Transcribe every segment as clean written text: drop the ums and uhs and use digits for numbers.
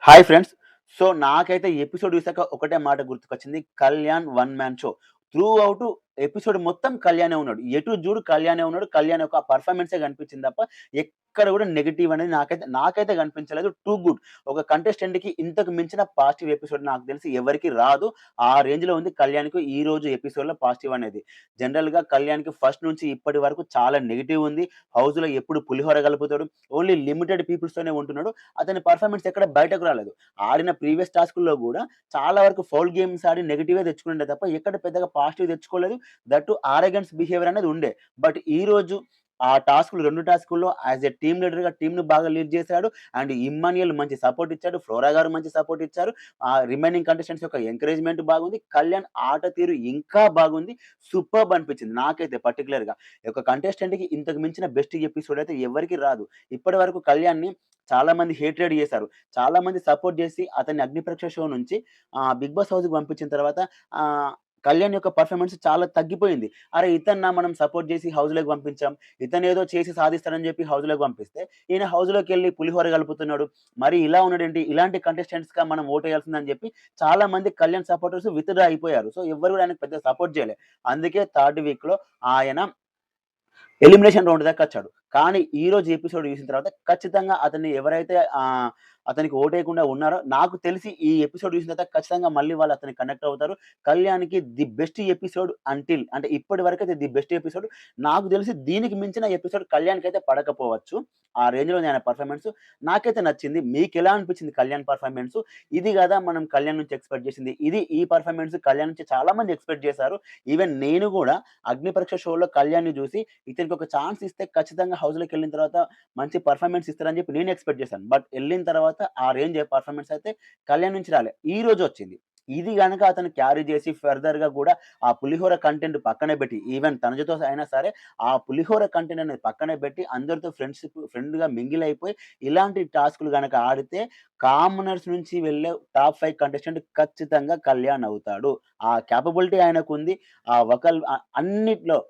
Hi friends. So, నాకైతే ఈ episode చూసాక ఒకటే మాట గుర్తుకొచ్చింది. 'Kalyan one man show.' Through out episode మొత్తం కళ్యాణే ఉన్నాడు. ఎటు జూడు కళ్యాణే ఉన్నాడు. కళ్యాణ్ యొక్క పెర్ఫార్మన్సే కనిపించింది తప్ప, ఎక్కడ కూడా నెగెటివ్ అనేది నాకైతే కనిపించలేదు. Too good. ఒక కంటెస్టెంట్‌కి ఇంతకు మించిన పాజిటివ్ ఎపిసోడ్ నాకు తెలిసి ఎవరికీ రాదు. ఆ రేంజ్‌లో ఉంది కళ్యాణ్‌కి ఈ రోజు ఎపిసోడ్‌లో పాజిటివ్ అనేది. జనరల్‌గా కళ్యాణ్‌కి ఫస్ట్ నుంచి ఇప్పటి వరకు చాలా నెగెటివ్ ఉంది. హౌస్‌లో ఎప్పుడు పులిహోర కలుపుతాడు. ఓన్లీ లిమిటెడ్ పీపుల్స్‌తోనే ఉంటున్నాడు. అతని పెర్ఫార్మన్స్ ఎక్కడ బయటకు రాలేదు. ఆడిన ప్రీవియస్ టాస్కుల్లో గూడా చాలా వరకు ఫౌల్ గేమ్స్ ఆడి నెగెటివే తెచ్చుకున్నాడే తప్ప, ఎక్కడ పెద్దగా పాజిటివ్ తెచ్చుకోలేదు. దట్ టూ ఆరగెన్స్ బిహేవియర్ అనేది ఉండే. బట్ ఈరోజు ఆ టాస్క్‌లు 2 టాస్కుల్లో యాస్ ఎ టీమ్ లీడర్‌గా టీమ్‌ని బాగా లీడ్ చేశాడు. అండ్ ఇమ్మాన్యుయల్ మంచి సపోర్ట్ ఇచ్చాడు. ఫ్లోరా గారు మంచి సపోర్ట్ ఇచ్చారు. రిమైనింగ్ కంటెస్టెంట్స్ యొక్క ఎంకరేజ్‌మెంట్ బాగుంది. కళ్యాణ్ ఆట తీరు ఇంకా బాగుంది. సూపర్బ్ అనిపించింది నాకైతే పర్టిక్యులర్‌గా. ఒక కంటెస్టెంట్‌కి ఇంతకు మించిన బెస్ట్ ఎపిసోడ్ అయితే ఎవ్వరికీ రాదు. ఇప్పటివరకు కళ్యాణ్‌ని చాలా మంది హేట్రేట్ చేశారు. చాలా మంది సపోర్ట్ చేసి అతన్ని 'అగ్నిపరీక్ష' షో నుంచి 'బిగ్ బాస్' హౌస్‌కి పంపించిన తర్వాత ఆహ్, కళ్యాణ్ యొక్క పెర్ఫార్మన్స్ చాలా తగ్గిపోయింది. అరే! ఇతన్నా మనం సపోర్ట్ చేసి హౌస్‌లోకి పంపించాం. ఇతనేదో చేసి సాధిస్తాడని చెప్పి హౌస్‌లోకి పంపిస్తే, ఈయన హౌస్‌లోకెళ్ళి పులిహోర కలుపుతున్నాడు. మరి ఇలా ఉన్నాడేంటి? ఇలాంటి కంటెస్టెంట్స్‌గా మనం ఓటేయాల్సిందని చెప్పి చాలా మంది కళ్యాణ్ సపోర్టర్స్ విత్‌డ్రా అయిపోయారు. సో, ఎవ్వరు కూడా ఆయనకు పెద్దగా సపోర్ట్ చేయలే. అందుకే థర్డ్ వీక్‌లో ఆయన ఎలిమినేషన్ రౌండ్ దాకొచ్చాడు. కానీ ఈరోజు ఎపిసోడ్ చూసిన తర్వాత ఖచ్చితంగా అతన్ని ఎవరైతే అతనికి ఓటేయకుండా ఉన్నారో, నాకు తెలిసి ఈ ఎపిసోడ్ చూసిన తర్వాత ఖచ్చితంగా మళ్ళీ వాళ్ళు అతనికి కనెక్ట్ అవుతారు. కళ్యాణ్‌కి ది బెస్ట్ ఎపిసోడ్ అంటే ఇప్పటి వరకైతే ది బెస్ట్ ఎపిసోడ్. నాకు తెలిసి దీనికి మించిన ఎపిసోడ్ కళ్యాణ్‌కైతే పడకపోవచ్చు. ఆ రేంజ్‌లో ఉంది ఆయన పెర్ఫార్మన్స్. నాకైతే నచ్చింది. మీకెలా అనిపించింది కళ్యాణ్ పెర్ఫార్మన్స్? ఇది గదా మనం కళ్యాణ్ నుంచి ఎక్స్‌పెక్ట్ చేసింది. ఈ పెర్ఫార్మన్స్ కళ్యాణ్ నుంచి చాలా మంది ఎక్స్‌పెక్ట్ చేశారు. ఈవెన్ నేను గూడా 'అగ్నిపరీక్ష' షోలో కళ్యాణ్‌ని చూసి ఇతనికి ఒక ఛాన్స్ ఇస్తే ఖచ్చితంగా హౌస్‌లోకెళ్ళిన తర్వాత మంచి పెర్ఫార్మన్స్ ఇస్తారని చెప్పి నేను ఎక్స్‌పెక్ట్ చేశాను. బట్ ఎళ్ళిన తర్వాత ఆ రేంజ్ పెర్ఫార్మన్స్ అయితే కళ్యాణ్ నుంచి రాలే. ఈరోజు వచ్చింది. ఇది గనక అతను క్యారీ చేసి ఫర్దర్‌గా గూడా ఆ పులిహోర కంటెంట్ పక్కనే పెట్టి ఈవెన్ తనుజతో అయినా సరే ఆ పులిహోర కంటెంట్ అనేది పక్కనే పెట్టి అందరితో ఫ్రెండ్‌గా మింగిల్ అయిపోయి ఇలాంటి టాస్క్‌లు గనక ఆడితే కామనర్స్ నుంచి వెళ్ళే టాప్ 5 కంటెస్టెంట్ ఖచ్చితంగా కళ్యాణ్ అవుతాడు. ఆ కేపబిలిటీ ఆయనకుంది.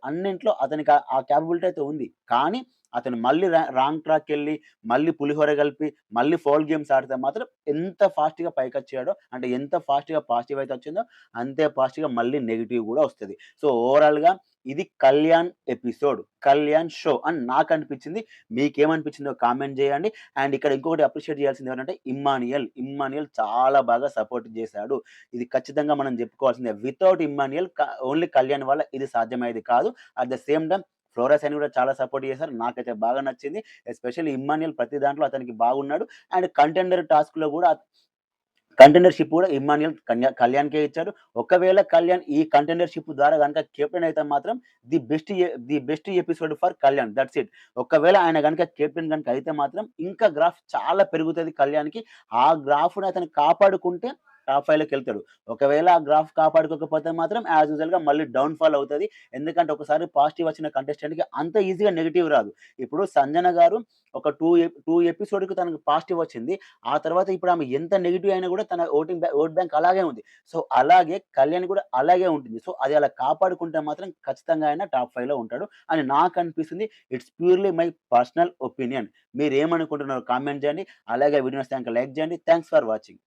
అన్నింట్లో అతనికి ఆ కేపబిలిటీ అయితే ఉంది. కానీ అతను మళ్ళీ రాంగ్ ట్రాక్‌కెళ్ళి, మళ్ళీ పులిహోర కలిపి, మళ్ళీ ఫౌల్ గేమ్స్ ఆడితే మాత్రం ఎంత ఫాస్ట్‌గా పైకొచ్చాడో, అంటే ఎంత ఫాస్ట్‌గా పాజిటివ్ అయితే వచ్చిందో, అంతే ఫాస్ట్‌గా మళ్ళీ నెగెటివ్ గూడా వస్తది. సో, ఓవరాల్‌గా ఇది కళ్యాణ్ ఎపిసోడ్. కళ్యాణ్ షో అని నాకనిపించింది. మీకేమనిపించిందో కామెంట్ జేయండి. అండ్ ఇక్కడ ఇంకొకటి అప్రిషియేట్ చేయాల్సింది ఎవరంటే ఇమ్మాన్యుయల్ చాలా బాగా సపోర్ట్ చేశాడు. ఇది ఖచ్చితంగా మనం జెప్పుకోవాల్సిందే. వితౌట్ ఇమ్మాన్యుయల్ ఓన్లీ కళ్యాణ్ వల్ల ఇది సాధ్యమయ్యేది కాదు. At the same time Flora Saini గూడా చాలా సపోర్ట్ చేశారు. నాకైతే బాగా నచ్చింది. ఎస్పెషల్లీ ఇమ్మాన్యుయల్ ప్రతి దాంట్లో అతనికి బాగున్నాడు. అండ్ కంటెండర్‌షిప్ కూడా ఇమ్మాన్యుయల్ కళ్యాణ్‌కే ఇచ్చారు. ఒకవేళ కళ్యాణ్ ఈ కంటెండర్‌షిప్ ద్వారా గనుక కెప్టెన్ అయితే మాత్రం the best episode for Kalyan. That's it. ఒకవేళ ఆయన గనుక కెప్టెన్ గనుక అయితే మాత్రం ఇంకా గ్రాఫ్ చాలా పెరుగుతది కళ్యాణ్‌కి. ఆ గ్రాఫ్‌ని అతను కాపాడుకుంటే టాప్ 5లోకెళ్తాడు. ఒకవేళ ఆ గ్రాఫ్ కాపాడుకోకపోతే మాత్రం యాస్ యూజువల్‌గా మళ్ళీ డౌన్ ఫాల్ అవుతది. ఎందుకంటే ఒకసారి పాజిటివ్ వచ్చిన కంటెస్టెంట్‌కి అంత ఈజీగా నెగెటివ్ రాదు. ఇప్పుడు సంజన గారు ఒక 2 ఎపిసోడ్‌కి తనకు పాజిటివ్ వచ్చింది. ఆ తర్వాత ఇప్పుడు ఆమె ఎంత నెగెటివ్ అయినా గూడా తన ఓట్ బ్యాంక్ అలాగే ఉంది. సో, అలాగే కళ్యాణ్ కూడా అలాగే ఉంటుంది. సో, అది అలా కాపాడుకుంటే మాత్రం ఖచ్చితంగా ఆయన టాప్ 5లో ఉంటాడు అని నాకనిపిస్తుంది. It's purely my personal opinion. మీరేమనుకుంటున్నారో కామెంట్ చేయండి. అలాగే వీడియో నచ్చితే గనుక లైక్ చేయండి. Thanks for watching.